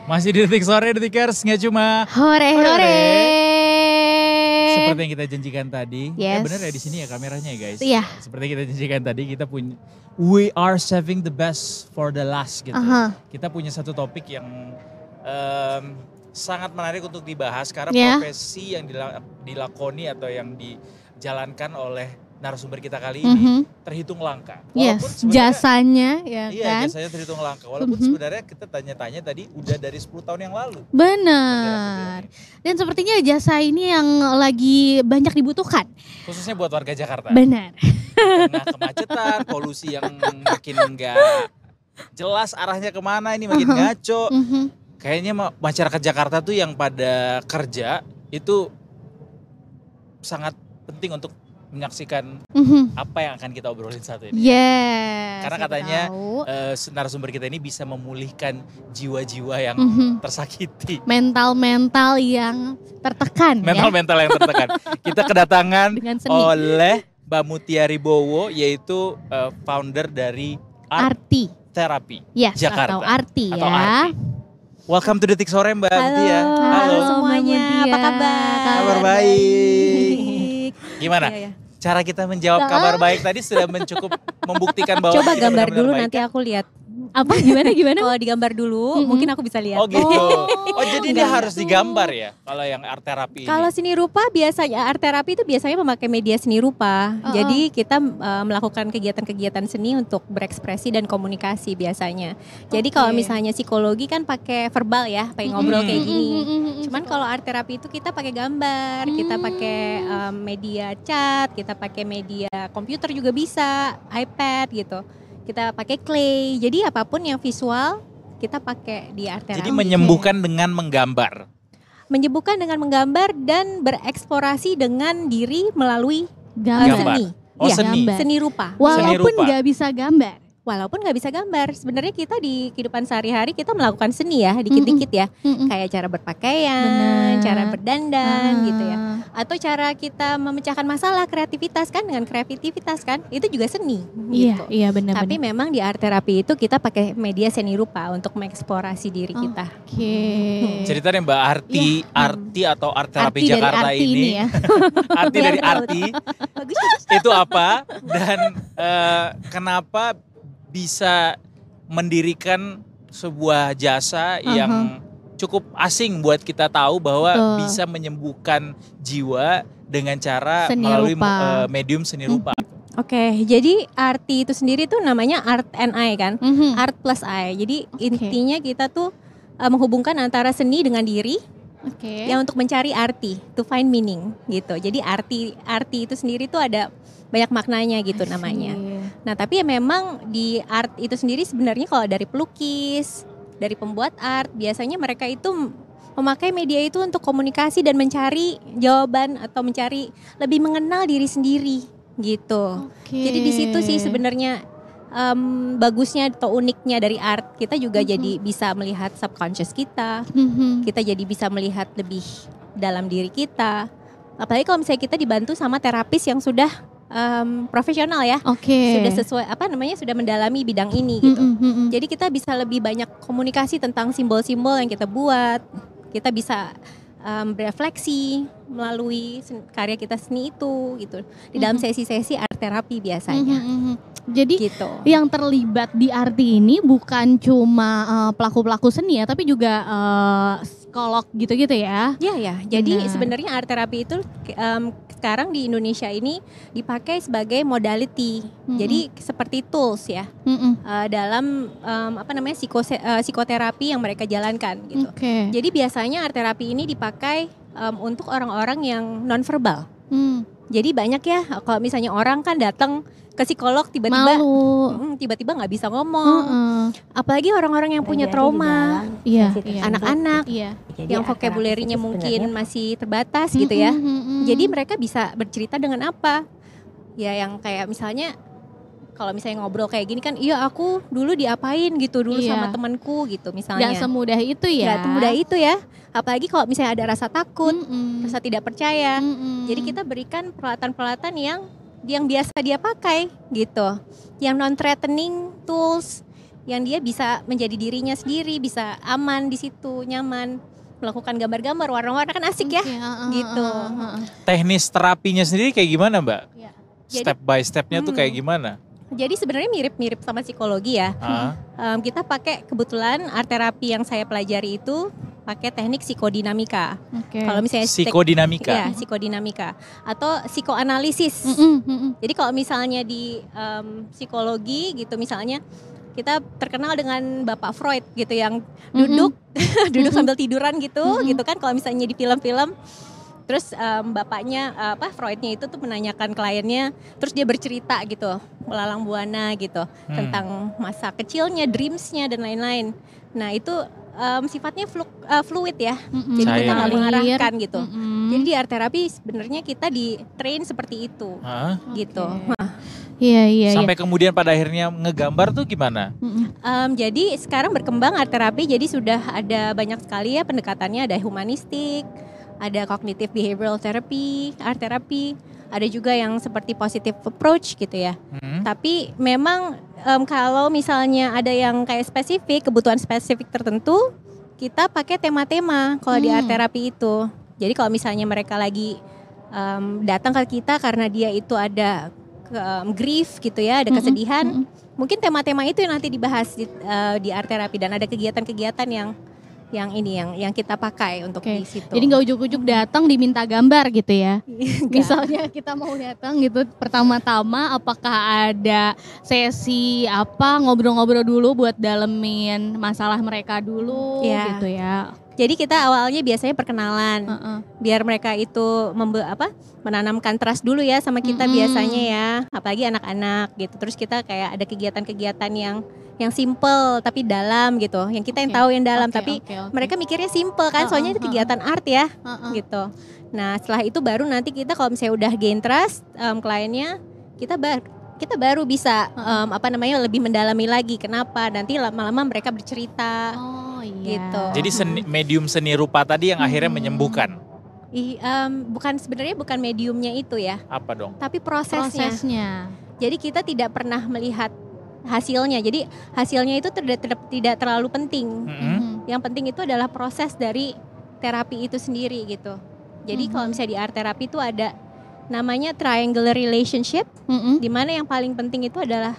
Masih di Detik Sore, Detikers, nggak cuma Hore. seperti yang kita janjikan tadi. Yes. Bener ya di sini ya kameranya ya guys. Iya. Seperti yang kita janjikan tadi, kita punya we are saving the best for the last gitu. Kita punya satu topik yang sangat menarik untuk dibahas karena profesi yang dilakoni atau yang dijalankan oleh narasumber kita kali ini terhitung langka. Walaupun jasanya ya iya, kan? jasanya terhitung langka. Walaupun sebenarnya kita tanya-tanya tadi udah dari 10 tahun yang lalu. Benar. Dan sepertinya jasa ini yang lagi banyak dibutuhkan. Khususnya buat warga Jakarta. Benar. Karena kemacetan, polusi yang makin enggak jelas arahnya kemana, ini makin ngaco. Kayaknya masyarakat Jakarta tuh yang pada kerja itu sangat penting untuk menyaksikan apa yang akan kita obrolin saat ini. Yes. Karena katanya narasumber kita ini bisa memulihkan jiwa-jiwa yang tersakiti. Mental-mental yang tertekan. Mental-mental yang tertekan. Kita kedatangan oleh Mbak Mutia Ribowo, yaitu founder dari Arti Terapi Jakarta. Jakarta. Atau Arti ya. Arti. Welcome to Detik Sore Mbak Mutia. Halo semuanya, apa kabar? Kabar baik. Gimana? Iya. Cara kita menjawab kabar baik tadi sudah mencukup membuktikan bahwa Coba gambar dulu baik. nanti aku lihat. Apa gimana? Kalau digambar dulu mungkin aku bisa lihat. Oh gitu. Oh jadi dia harus digambar ya kalau yang art terapi ini. Kalau seni rupa biasanya art terapi itu biasanya memakai media seni rupa. Jadi kita melakukan kegiatan-kegiatan seni untuk berekspresi dan komunikasi biasanya. Jadi kalau misalnya psikologi kan pakai verbal ya, pakai ngobrol kayak gini. Cuman kalau art terapi itu kita pakai gambar, kita pakai media chat, kita pakai media komputer juga bisa, iPad gitu. Kita pakai clay, jadi apapun yang visual kita pakai di art terapi. Jadi menyembuhkan dengan menggambar. Menyembuhkan dengan menggambar dan bereksplorasi dengan diri melalui seni. Oh seni. Seni rupa. Walaupun nggak bisa gambar. Walaupun nggak bisa gambar, sebenarnya kita di kehidupan sehari-hari kita melakukan seni ya, dikit-dikit ya. Kayak cara berpakaian, cara berdandan gitu ya. Atau cara kita memecahkan masalah, kreativitas kan, dengan kreativitas kan, itu juga seni gitu. Iya benar. Tapi memang di art terapi itu kita pakai media seni rupa untuk mengeksplorasi diri kita. Cerita nih Mbak Arti atau art terapi Arti Jakarta dari Arti ini ya. Arti dari Arti itu apa dan kenapa bisa mendirikan sebuah jasa yang cukup asing buat kita tahu bahwa bisa menyembuhkan jiwa dengan cara seni melalui rupa. medium seni rupa. Oke, jadi arti itu sendiri tuh namanya art and I kan, art plus I. Jadi intinya kita tuh menghubungkan antara seni dengan diri, yang untuk mencari arti, to find meaning gitu. Jadi arti itu sendiri tuh ada banyak maknanya gitu namanya. Nah tapi ya memang di art itu sendiri sebenarnya kalau dari pelukis, dari pembuat art, biasanya mereka itu memakai media itu untuk komunikasi dan mencari jawaban atau mencari lebih mengenal diri sendiri gitu. Jadi di situ sih sebenarnya bagusnya atau uniknya dari art, kita juga jadi bisa melihat subconscious kita, kita jadi bisa melihat lebih dalam diri kita. Apalagi kalau misalnya kita dibantu sama terapis yang sudah profesional ya, sudah sesuai sudah mendalami bidang ini gitu. Jadi kita bisa lebih banyak komunikasi tentang simbol-simbol yang kita buat. Kita bisa berefleksi melalui karya kita seni itu gitu. Di dalam sesi-sesi art terapi biasanya. Jadi gitu. Yang terlibat di Arti ini bukan cuma pelaku-pelaku seni ya, tapi juga psikolog gitu-gitu ya. Iya. Jadi sebenarnya art terapi itu sekarang di Indonesia ini dipakai sebagai modality. Jadi seperti tools ya. Dalam psikoterapi yang mereka jalankan gitu. Jadi biasanya art terapi ini dipakai untuk orang-orang yang nonverbal. Jadi banyak ya kalau misalnya orang kan datang ke psikolog tiba-tiba nggak bisa ngomong. Apalagi orang-orang yang punya trauma, anak-anak yang vocabulary-nya mungkin masih terbatas gitu ya. Jadi mereka bisa bercerita dengan apa? Ya yang kayak misalnya kalau misalnya ngobrol kayak gini kan, iya aku dulu diapain gitu dulu sama temanku gitu misalnya. Gak semudah itu ya. Gak semudah itu ya. Apalagi kalau misalnya ada rasa takut, rasa tidak percaya. Jadi kita berikan peralatan-peralatan yang biasa dia pakai gitu, yang non-threatening tools yang dia bisa menjadi dirinya sendiri, bisa aman di situ, nyaman melakukan gambar-gambar warna-warna, kan asik ya, gitu. Teknis terapinya sendiri kayak gimana, Mbak? Ya. Step by stepnya tuh kayak gimana? Jadi sebenarnya mirip-mirip sama psikologi ya. Kita pakai, kebetulan art terapi yang saya pelajari itu pakai teknik psikodinamika. Kalau misalnya psikodinamika. Ya, psikodinamika atau psikoanalisis. Jadi kalau misalnya di psikologi gitu, misalnya kita terkenal dengan Bapak Freud gitu yang duduk duduk sambil tiduran gitu gitu kan, kalau misalnya di film-film. Terus bapaknya Freudnya itu tuh menanyakan kliennya, terus dia bercerita gitu melalang buana gitu tentang masa kecilnya, dreamsnya dan lain-lain. Nah itu sifatnya fluid ya, jadi kita nggak mengarahkan gitu. Jadi di art terapi sebenarnya kita di train seperti itu, gitu. Iya. Sampai kemudian pada akhirnya ngegambar tuh gimana? Jadi sekarang berkembang art terapi, jadi sudah ada banyak sekali ya pendekatannya, ada humanistik, ada cognitive behavioral therapy, art therapy, ada juga yang seperti positive approach gitu ya. Tapi memang kalau misalnya ada yang kayak spesifik, kebutuhan spesifik tertentu, kita pakai tema-tema kalau di art therapy itu. Jadi kalau misalnya mereka lagi datang ke kita karena dia itu ada grief gitu ya, ada kesedihan, mungkin tema-tema itu yang nanti dibahas di art therapy, dan ada kegiatan-kegiatan yang kita pakai untuk di situ. Jadi nggak ujuk-ujuk datang diminta gambar gitu ya. Misalnya kita mau datang gitu, pertama-tama apakah ada sesi ngobrol-ngobrol dulu buat dalemin masalah mereka dulu gitu ya. Jadi kita awalnya biasanya perkenalan, biar mereka itu menanamkan trust dulu ya sama kita biasanya ya, apalagi anak-anak gitu. Terus kita kayak ada kegiatan-kegiatan yang simple tapi dalam gitu, yang kita yang tahu yang dalam, tapi mereka mikirnya simple kan, soalnya itu kegiatan art ya, gitu. Nah setelah itu baru nanti kita kalau misalnya udah gain trust kliennya, kita baru bisa lebih mendalami lagi kenapa, nanti lama-lama mereka bercerita. Gitu. Jadi medium seni rupa tadi yang akhirnya menyembuhkan. Sebenarnya bukan mediumnya itu ya. Apa dong? Tapi prosesnya. Jadi kita tidak pernah melihat hasilnya. Jadi hasilnya itu tidak terlalu penting. Yang penting itu adalah proses dari terapi itu sendiri gitu. Jadi kalau misalnya di art terapi itu ada namanya triangular relationship, di mana yang paling penting itu adalah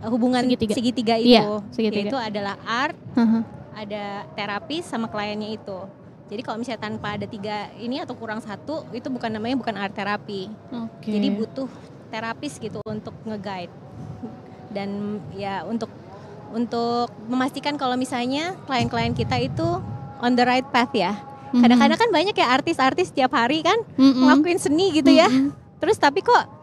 hubungan segitiga itu. Iya, segitiga. Yaitu adalah art, ada terapis sama kliennya itu. Jadi kalau misalnya tanpa ada 3 ini atau kurang 1, itu bukan art terapi. Jadi butuh terapis gitu untuk nge-guide. Dan ya untuk memastikan kalau misalnya klien-klien kita itu on the right path ya. Kadang-kadang kan banyak ya artis-artis tiap hari kan ngelakuin seni gitu ya. Terus tapi kok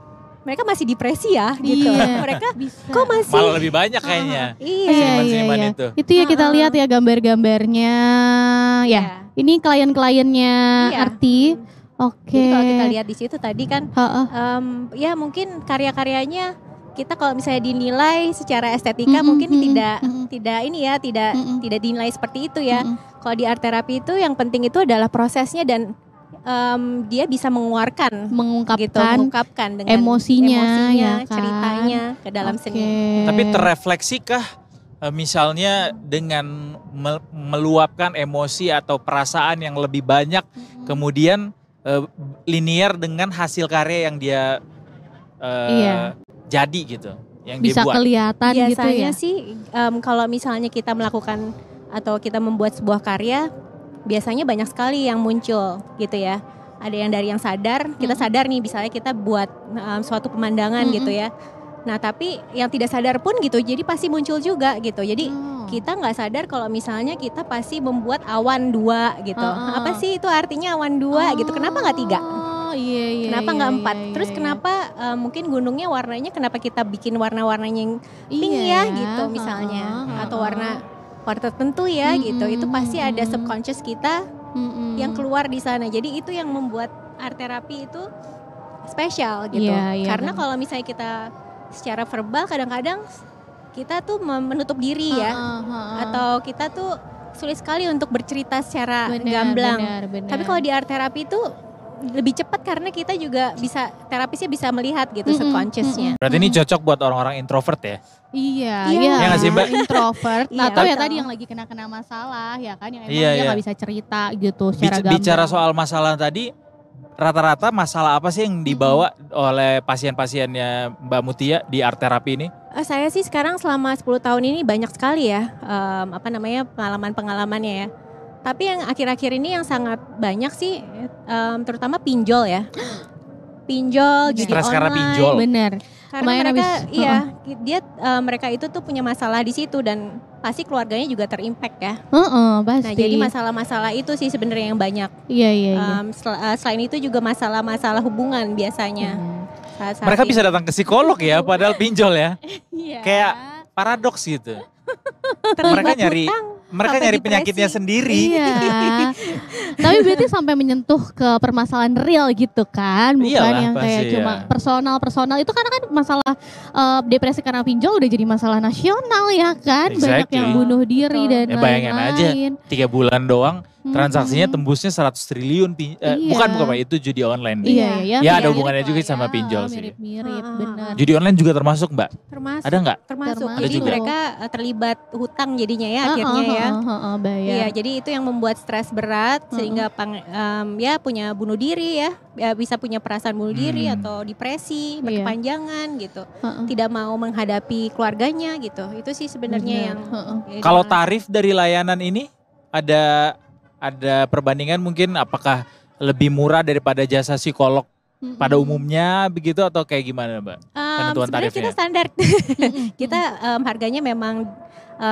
mereka masih depresi ya gitu. Mereka kok masih malah lebih banyak kayaknya. Seniman-seniman itu. Itu ya kita lihat ya gambar-gambarnya. Ya, ini klien-kliennya Arti. Jadi kalau kita lihat di situ tadi kan, ya mungkin karya-karyanya kita kalau misalnya dinilai secara estetika mungkin tidak dinilai seperti itu ya. Kalau di art terapi itu yang penting itu adalah prosesnya, dan dia bisa mengungkapkan dengan emosinya ya kan? Ceritanya ke dalam seni. Tapi terefleksikah misalnya dengan meluapkan emosi atau perasaan yang lebih banyak, kemudian linear dengan hasil karya yang dia jadi gitu, yang bisa dia buat. Kelihatan biasanya gitu ya. Sih kalau misalnya kita melakukan atau kita membuat sebuah karya, biasanya banyak sekali yang muncul gitu ya. Ada yang dari yang sadar, kita sadar nih misalnya kita buat suatu pemandangan gitu ya. Nah tapi yang tidak sadar pun gitu, jadi pasti muncul juga gitu. Jadi kita nggak sadar kalau misalnya kita pasti membuat awan 2 gitu. Apa sih itu artinya awan 2 gitu, kenapa nggak 3? Kenapa nggak 4? Terus kenapa mungkin gunungnya warnanya, kenapa kita bikin warna-warnanya yang pink ya gitu misalnya. Atau warna tertentu ya gitu. Itu pasti ada subconscious kita yang keluar di sana. Jadi itu yang membuat art terapi itu spesial gitu. Karena kalau misalnya kita secara verbal kadang-kadang kita tuh menutup diri ya. Atau kita tuh sulit sekali untuk bercerita secara gamblang. Benar. Tapi kalau di art terapi itu lebih cepat karena kita juga bisa terapisnya bisa melihat gitu subconsciousnya. Berarti ini cocok buat orang-orang introvert ya? Iya. Iya nggak sih Mbak? Introvert Iya, atau ya betul. tadi yang lagi kena masalah ya kan, yang emang Iya, dia iya. nggak bisa cerita gitu secara gamblang. Bicara soal masalah tadi, rata-rata masalah apa sih yang dibawa oleh pasien-pasiennya Mbak Mutia di art terapi ini? Saya sih sekarang selama 10 tahun ini banyak sekali ya pengalaman-pengalamannya ya. Tapi yang akhir-akhir ini yang sangat banyak sih terutama pinjol ya. Pinjol, judi Stres online. karena pinjol. Bener. Karena Lumayan mereka habis. mereka itu tuh punya masalah di situ dan pasti keluarganya juga terimpact ya. Pasti. Nah, jadi masalah-masalah itu sih sebenarnya yang banyak. Iya. Selain itu juga masalah-masalah hubungan biasanya. Saat Mereka ini. bisa datang ke psikolog ya, padahal pinjol ya. Iya. Kayak paradoks gitu. Terlibat nyari- hutang, Mereka sampai nyari depresi. penyakitnya sendiri. Iya. Tapi berarti sampai menyentuh ke permasalahan real gitu kan, bukan Iyalah, yang kayak pasti cuma ya. personal itu, karena kan masalah depresi karena pinjol udah jadi masalah nasional ya kan, banyak Exactly. yang bunuh diri Betul. dan Bayangin aja, lain-lain. 3 bulan doang transaksinya tembusnya 100 triliun. Iya. Bukan Pak, itu judi online. Iya. Ya, ada mirip hubungannya lah juga ya, sama pinjol sih. Mirip-mirip, benar. Judi online juga termasuk Mbak? Termasuk. Ada nggak? Termasuk. Ada Jadi juga. mereka terlibat hutang jadinya ya akhirnya ya. Bayar. Iya, jadi itu yang membuat stres berat sehingga punya bunuh diri ya, bisa punya perasaan bunuh diri atau depresi berkepanjangan gitu. Tidak mau menghadapi keluarganya gitu. Itu sih sebenarnya yang Kalau tarif dari layanan ini ada perbandingan mungkin apakah lebih murah daripada jasa psikolog pada umumnya begitu atau kayak gimana Mbak? Penentuan sebenarnya kita tarifnya. standar. Kita harganya memang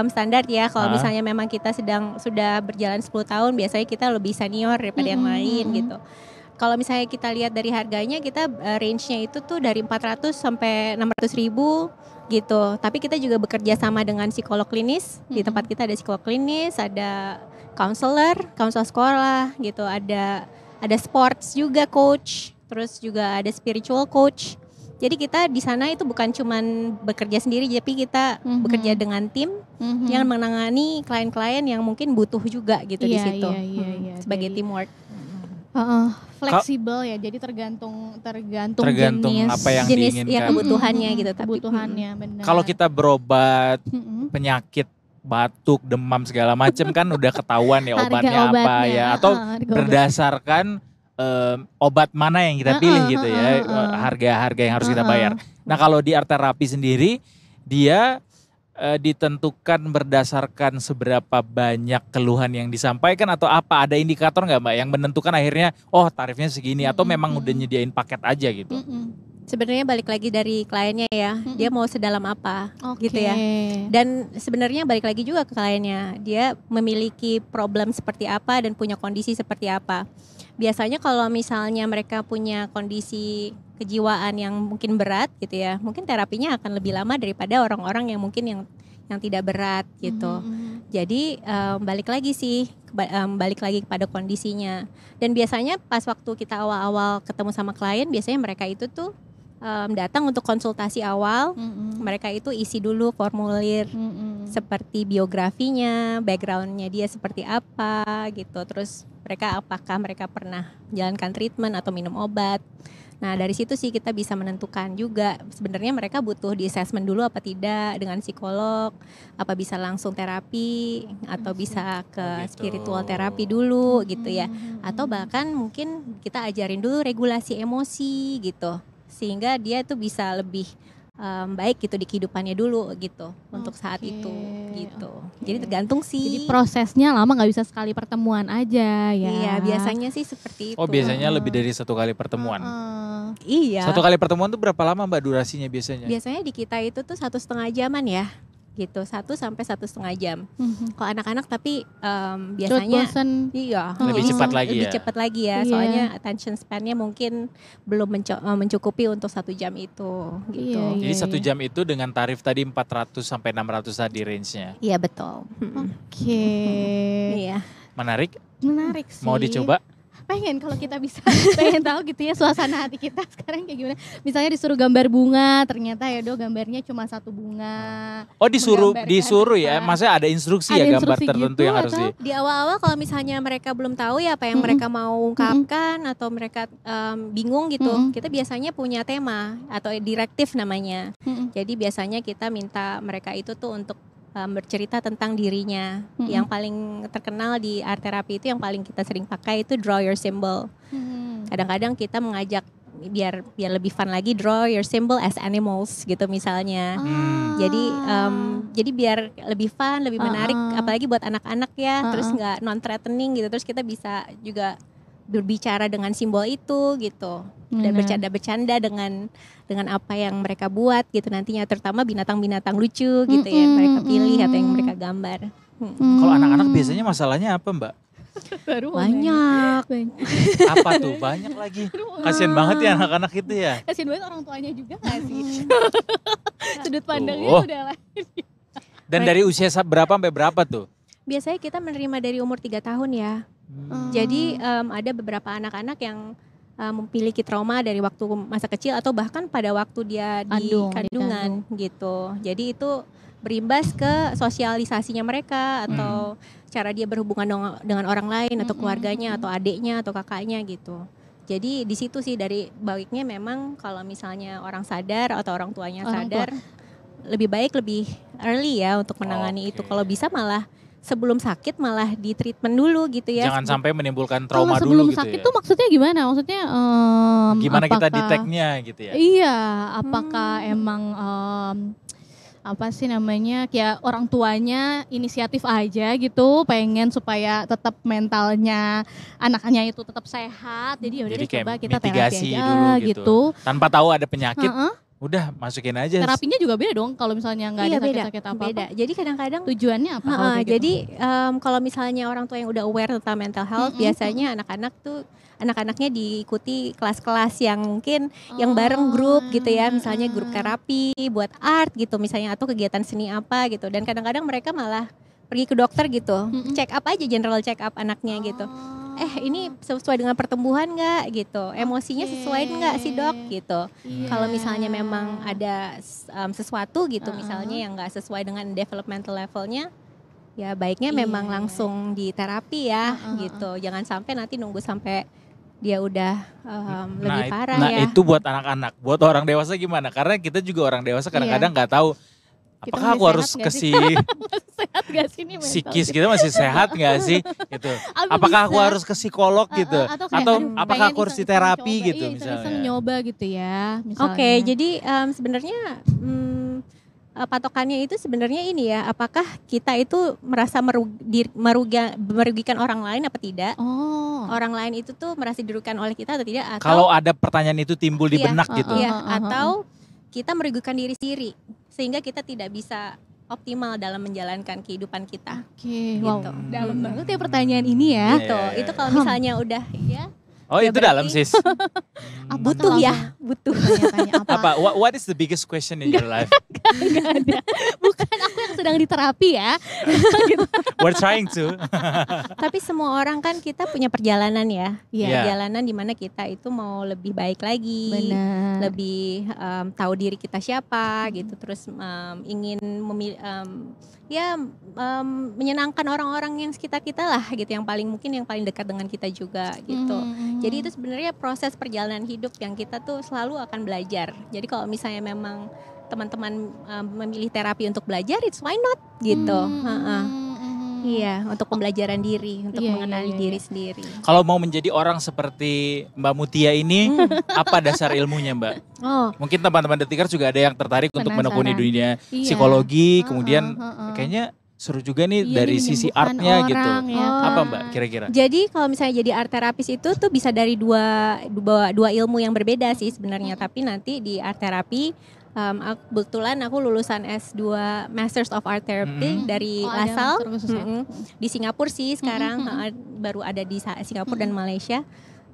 standar ya. Kalau misalnya memang kita sudah berjalan 10 tahun, biasanya kita lebih senior daripada yang lain gitu. Kalau misalnya kita lihat dari harganya, kita range-nya itu tuh dari 400 sampai 600 ribu gitu. Tapi kita juga bekerja sama dengan psikolog klinis. Di tempat kita ada psikolog klinis, ada counselor sekolah gitu, ada sports juga coach, terus juga ada spiritual coach. Jadi kita di sana itu bukan cuman bekerja sendiri, tapi kita bekerja dengan tim yang menangani klien-klien yang mungkin butuh juga gitu di situ. Iya. Sebagai Jadi, teamwork. fleksibel ya, jadi tergantung Tergantung jenis apa yang jenis diinginkan. ya kebutuhannya gitu. Tapi kebutuhannya, benar. Kalau kita berobat penyakit batuk, demam segala macam kan udah ketahuan ya Harga obatnya apa obatnya. ya, atau Harga berdasarkan obat mana yang kita pilih gitu ya, harga-harga yang harus kita bayar. Nah kalau di art terapi sendiri dia ditentukan berdasarkan seberapa banyak keluhan yang disampaikan atau apa, ada indikator nggak Mbak yang menentukan akhirnya tarifnya segini atau memang udah nyediain paket aja gitu? sebenarnya balik lagi dari kliennya ya, dia mau sedalam apa gitu ya. Oke. Dan sebenarnya balik lagi juga ke kliennya, dia memiliki problem seperti apa dan punya kondisi seperti apa. Biasanya kalau misalnya mereka punya kondisi kejiwaan yang mungkin berat gitu ya, mungkin terapinya akan lebih lama daripada orang-orang yang mungkin yang tidak berat gitu. Jadi balik lagi kepada kondisinya. Dan biasanya pas waktu kita awal-awal ketemu sama klien, biasanya mereka itu tuh datang untuk konsultasi awal. Mereka itu isi dulu formulir seperti biografinya, backgroundnya dia seperti apa gitu. Terus apakah mereka pernah menjalankan treatment atau minum obat. Nah dari situ sih kita bisa menentukan juga sebenarnya mereka butuh di assessment dulu apa tidak dengan psikolog, apa bisa langsung terapi atau bisa ke spiritual terapi dulu gitu ya, atau bahkan mungkin kita ajarin dulu regulasi emosi gitu sehingga dia tuh bisa lebih baik gitu di kehidupannya dulu gitu untuk saat itu gitu. Jadi tergantung sih. Jadi prosesnya lama, nggak bisa sekali pertemuan aja ya. Iya biasanya sih seperti itu. Oh biasanya lebih dari 1 kali pertemuan. Iya. 1 kali pertemuan tuh berapa lama Mbak durasinya biasanya? Biasanya di kita itu tuh 1,5 jaman ya, gitu 1 sampai 1,5 jam. Kalau anak-anak tapi biasanya iya lebih cepat lagi lebih ya. cepat lagi ya, soalnya attention span-nya mungkin belum mencukupi untuk 1 jam itu. Gitu. Jadi 1 jam itu dengan tarif tadi 400 sampai 600 tadi range-nya. Iya betul. Oke. Iya. Menarik Menarik sih. Mau dicoba? Pengen kalau kita bisa pengen tahu gitu ya suasana hati kita sekarang kayak gimana. Misalnya disuruh gambar bunga, ternyata ya gambarnya cuma satu bunga. Oh disuruh ya, maksudnya ada instruksi ya gambar instruksi tertentu gitu, yang harus di awal-awal kalau misalnya mereka belum tahu ya apa yang mereka mau ungkapkan atau mereka bingung gitu, kita biasanya punya tema atau direktif namanya. Jadi biasanya kita minta mereka itu tuh untuk bercerita tentang dirinya. Yang paling terkenal di art therapy itu yang paling kita sering pakai itu draw your symbol. Kadang-kadang kita mengajak biar lebih fun lagi, draw your symbol as animals gitu misalnya. Jadi biar lebih fun, lebih menarik, apalagi buat anak-anak ya. Terus nggak non-threatening gitu. Terus kita bisa juga berbicara dengan simbol itu gitu. Dan bercanda-bercanda dengan apa yang mereka buat gitu nantinya, terutama binatang-binatang lucu gitu ya yang mereka pilih atau yang mereka gambar. Kalau anak-anak biasanya masalahnya apa Mbak? Banyak. Apa tuh? Banyak lagi. Kasian banget ya anak-anak itu ya. Kasian banget orang tuanya juga gak sih? Sudut pandangnya udah lain. Dan dari usia berapa sampai berapa tuh? Biasanya kita menerima dari umur 3 tahun ya. Jadi ada beberapa anak-anak yang memiliki trauma dari waktu masa kecil atau bahkan pada waktu dia di kandungan gitu. Jadi itu berimbas ke sosialisasinya mereka atau cara dia berhubungan dengan orang lain atau keluarganya atau adiknya atau kakaknya gitu. Jadi di situ sih dari baiknya memang kalau misalnya orang sadar atau orang tuanya sadar, lebih baik lebih early ya untuk menangani itu. Kalau bisa malah sebelum sakit malah di treatment dulu gitu ya. Jangan sampai menimbulkan trauma dulu gitu ya. Sebelum sakit tuh maksudnya gimana? Maksudnya gimana kita detect-nya gitu ya? Iya, apakah emang apa sih namanya, kayak orang tuanya inisiatif aja gitu, pengen supaya tetap mentalnya anaknya itu tetap sehat. Jadi yaudah coba kita terapi aja dulu gitu. Tanpa tahu ada penyakit. Udah masukin aja. Terapinya juga beda dong kalau misalnya nggak ada sakit-sakit apa-apa. Beda. Jadi kadang-kadang tujuannya apa? Jadi kalau misalnya orang tua yang udah aware tentang mental health, biasanya anak-anaknya diikuti kelas-kelas yang mungkin yang bareng grup gitu ya, misalnya grup terapi buat art gitu misalnya atau kegiatan seni apa gitu. Dan kadang-kadang mereka malah pergi ke dokter gitu, check up aja, general check up anaknya gitu. Ini sesuai dengan pertumbuhan nggak gitu, emosinya sesuai nggak sih dok gitu. Kalau misalnya memang ada sesuatu gitu misalnya yang nggak sesuai dengan developmental levelnya, ya baiknya memang langsung di terapi ya gitu. Jangan sampai nanti nunggu sampai dia udah lebih parah ya. Nah itu buat anak-anak, buat orang dewasa gimana? Karena kita juga orang dewasa kadang-kadang nggak tahu. Apakah aku harus sehat gak sih ini psikis kita masih sehat gak sih gitu? Apakah aku harus ke psikolog gitu? Atau apakah aku harus di terapi gitu misalnya? Nyoba gitu ya. Oke, jadi sebenarnya patokannya itu sebenarnya ini ya, apakah kita itu merasa merugikan orang lain apa tidak? Orang lain itu tuh merasa dirugikan oleh kita atau tidak? Atau kalau ada pertanyaan itu timbul di benak gitu. Atau kita merugikan diri sendiri sehingga kita tidak bisa optimal dalam menjalankan kehidupan kita. Oke, wow, dalam banget ya pertanyaan ini ya. Itu kalau misalnya udah ya. Oh itu dalam sis. Butuh ya, butuh. Tanya apa? What is the biggest question in your life? Gak ada. Bukan aku yang sedang diterapi ya. We're trying to. Tapi semua orang kan kita punya perjalanan ya. Yeah. Perjalanan dimana kita itu mau lebih baik lagi. Benar. Lebih tahu diri kita siapa gitu. Terus ingin menyenangkan orang-orang yang sekitar kita lah gitu. Yang paling dekat dengan kita juga gitu. Jadi itu sebenarnya proses perjalanan hidup yang kita tuh selalu akan belajar. Jadi kalau misalnya memang teman-teman memilih terapi untuk belajar, it's why not gitu. Iya, untuk pembelajaran diri, untuk mengenali diri sendiri. Kalau mau menjadi orang seperti Mbak Mutia ini, apa dasar ilmunya Mbak? Mungkin teman-teman Detikers juga ada yang tertarik untuk menekuni dunia psikologi, kemudian kayaknya seru juga nih dari sisi artnya gitu. Apa Mbak kira-kira? Jadi kalau misalnya jadi art terapis itu tuh bisa dari dua ilmu yang berbeda sih sebenarnya. Tapi nanti di art terapi, kebetulan aku lulusan S2 Masters of Art Therapy dari LaSalle di Singapura sih sekarang. Baru ada di Singapura dan Malaysia.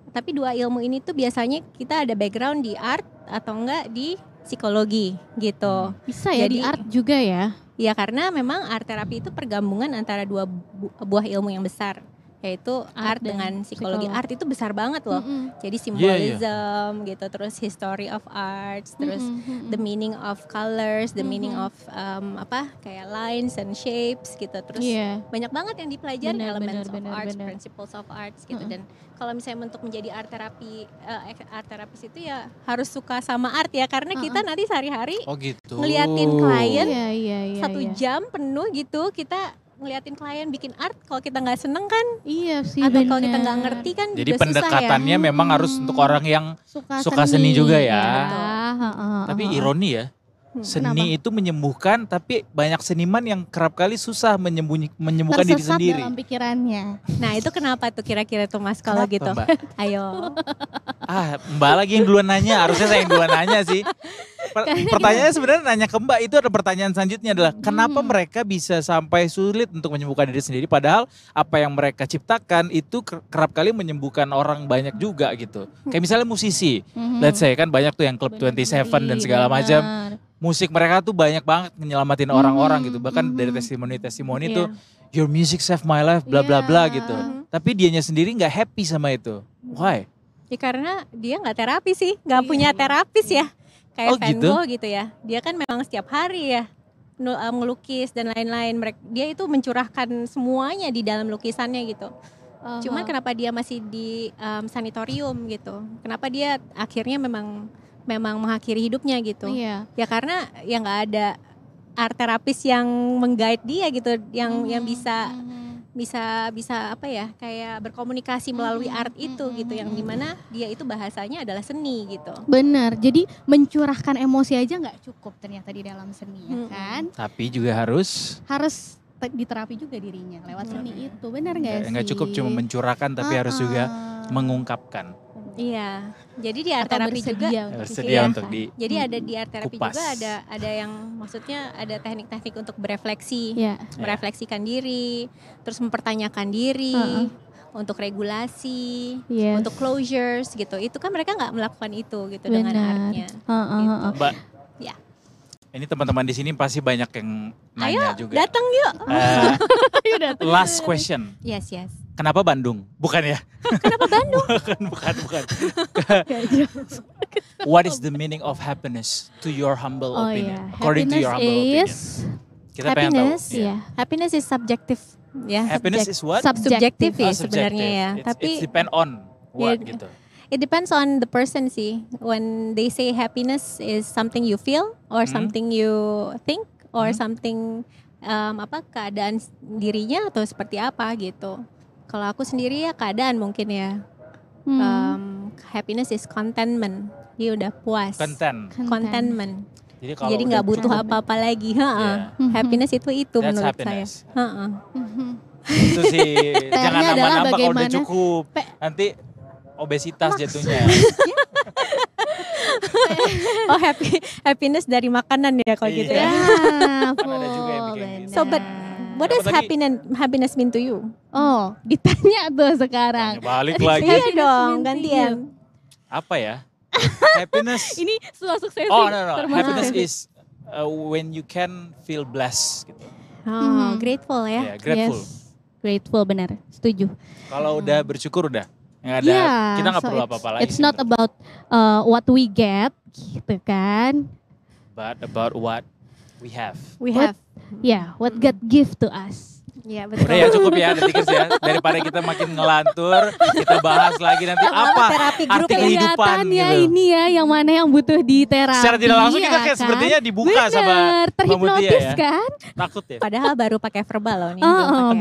Tapi dua ilmu ini tuh biasanya kita ada background di art atau enggak di psikologi gitu. Bisa ya di art juga ya? Ya karena memang art terapi itu pergabungan antara dua buah ilmu yang besar. yaitu art dengan psikologi. psikolog. Art itu besar banget loh. Jadi symbolism gitu, terus history of arts, terus the meaning of colors, the meaning of kayak lines and shapes gitu. Terus banyak banget yang dipelajari, elements of arts, principles of arts gitu. Dan kalau misalnya untuk menjadi art terapis itu ya harus suka sama art ya, karena kita nanti sehari-hari ngeliatin klien 1 jam penuh gitu, kita ngeliatin klien bikin art, kalau kita nggak seneng kan, iya sih, atau kalau kita nggak ngerti kan, jadi juga pendekatannya susah ya. memang harus untuk orang yang suka seni juga ya. Tapi ironi ya, seni itu menyembuhkan, tapi banyak seniman yang kerap kali susah menyembuhkan diri sendiri. Dalam pikirannya. Nah itu kenapa tuh kira-kira tuh Mas kalau gitu? Mbak? Ayo. Mbak lagi yang duluan nanya, harusnya saya yang duluan nanya sih. Pertanyaannya sebenarnya nanya ke Mbak, itu ada pertanyaan selanjutnya adalah kenapa mereka bisa sampai sulit untuk menyembuhkan diri sendiri, padahal apa yang mereka ciptakan itu kerap kali menyembuhkan orang banyak juga gitu. Kayak misalnya musisi, let's say kan banyak tuh yang Club 27 dan segala macam. Musik mereka tuh banyak banget menyelamatin orang-orang gitu. Bahkan dari testimoni-testimoni tuh your music saved my life bla bla bla gitu. Tapi dianya sendiri gak happy sama itu. Why? Ya karena dia gak terapi sih, gak punya terapis ya. Kayak Van Gogh gitu ya. Dia kan memang setiap hari ya ngelukis dan lain-lain. Dia itu mencurahkan semuanya di dalam lukisannya gitu. Cuman kenapa dia masih di sanatorium gitu. Kenapa dia akhirnya memang mengakhiri hidupnya gitu. Ya karena ya gak ada art terapis yang meng-guide dia gitu, yang bisa apa ya, kayak berkomunikasi melalui art itu gitu, yang dimana dia itu bahasanya adalah seni gitu. Benar, jadi mencurahkan emosi aja nggak cukup ternyata di dalam seni ya kan. Tapi juga harus diterapi juga dirinya lewat seni itu, benar nggak sih? Nggak cukup cuma mencurahkan, tapi harus juga mengungkapkan. Iya, jadi di art terapi juga bersedia untuk jadi ada di art terapi juga ada yang maksudnya ada teknik-teknik untuk berefleksi, merefleksikan diri, terus mempertanyakan diri, untuk regulasi, untuk closures gitu. Itu kan mereka nggak melakukan itu gitu dengan artnya. Gitu. Mbak, ini teman-teman di sini pasti banyak yang nanya juga. Datang yuk. Last question. Yes. Kenapa Bandung? Bukan ya? Kenapa Bandung? bukan. What is the meaning of happiness to your humble opinion? According to your humble opinion. Kita pengen tahu. Happiness is subjective. Happiness is what? Subjective sebenarnya ya. Tapi it depend on what gitu. It depends on the person sih. When they say happiness is something you feel or something you think or something keadaan dirinya atau seperti apa gitu. Kalau aku sendiri ya keadaan mungkin ya. Happiness is contentment. Dia udah puas. Contentment. Jadi nggak butuh apa-apa lagi. Happiness itu menurut happiness. saya. Itu sih jangan nambah-nambah kalau udah cukup. Nanti obesitas jatuhnya. Happiness dari makanan ya kalau gitu ya. Kan ada juga yang bikin gitu. So but what does happiness mean to you? Oh, ditanya tuh sekarang. Balik lagi. Iya dong, gantian. Apa ya? Happiness. Ini suksesi. No. Happiness is when you can feel blessed gitu. Grateful ya. Yeah, grateful. Yes. Grateful, benar. Setuju. Kalau udah bersyukur udah. Nggak ada, kita nggak perlu apa-apa lagi. It's not about what we get, gitu kan? But about what we have. What God give to us. Ya, betul. Udah ya cukup ya detikers ya. Daripada kita makin ngelantur, kita bahas lagi nanti apa arti kehidupan ya gitu. Ini ya yang mana yang butuh di terapi. Secara tidak langsung kita kayak sepertinya dibuka sama Mbak Mutia ya. Kan? Takut ya. Padahal baru pakai verbal loh nih.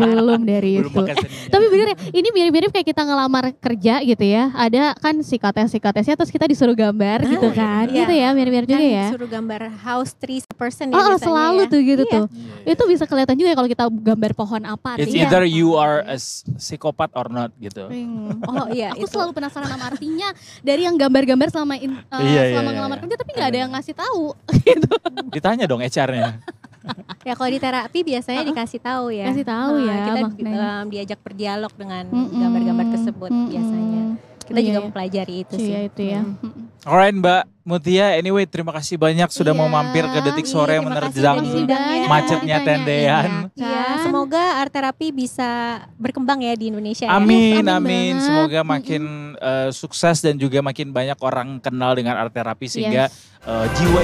Belum dari itu. Tapi bener ya, ini mirip-mirip kayak kita ngelamar kerja gitu ya. Ada kan psikotesnya terus kita disuruh gambar gitu kan. Gitu ya, mirip-mirip juga ya. Disuruh gambar house trees person ya biasanya. Selalu tuh gitu tuh. Itu bisa kelihatan juga kalau kita gambar pohon apa. It's either you are a psychopath or not gitu. Aku selalu penasaran sama artinya dari yang gambar-gambar selama ngelamar kerja, tapi nggak ada yang ngasih tahu. Gitu. Ditanya dong HR-nya. Ya kalau di terapi biasanya dikasih tahu ya. Kasih tahu ya. Kita diajak berdialog dengan gambar-gambar tersebut biasanya. Kita juga mempelajari itu sih. Itu ya. Alright Mbak, Mutia, anyway terima kasih banyak sudah mau mampir ke Detik Sore menerjang macetnya tendean. Iya, semoga art terapi bisa berkembang ya di Indonesia. Amin, amin. Semoga makin sukses dan juga makin banyak orang kenal dengan art terapi sehingga jiwa